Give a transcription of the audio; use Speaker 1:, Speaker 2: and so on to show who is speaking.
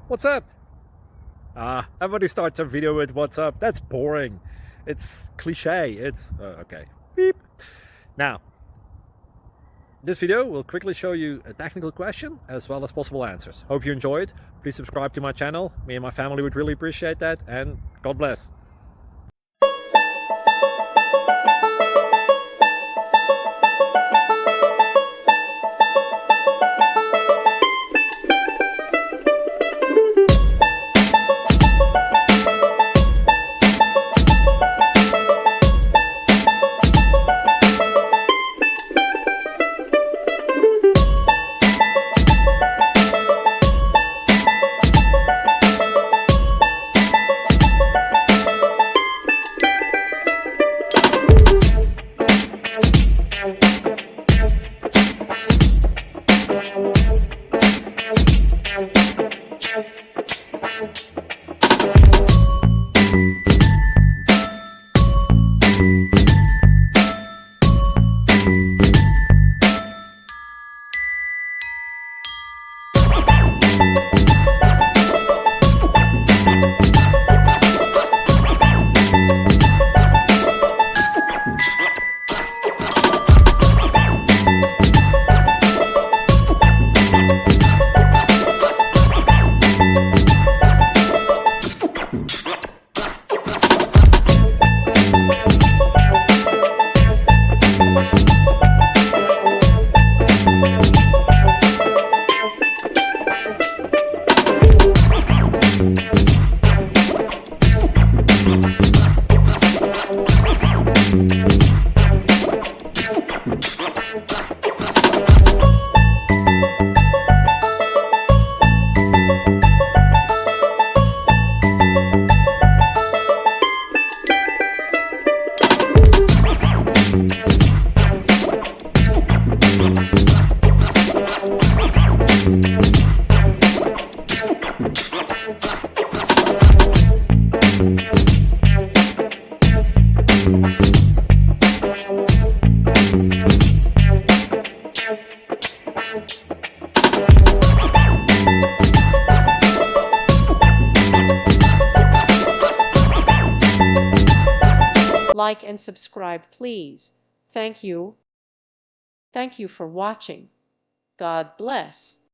Speaker 1: What's up? Everybody starts a video with what's up. That's boring. It's cliche. It's okay. Beep. Now, this video will quickly show you a technical question as well as possible answers. Hope you enjoyed. Please subscribe to my channel. Me and my family would really appreciate that, and God bless.
Speaker 2: Like and subscribe, please. Thank you. Thank you for watching. God bless.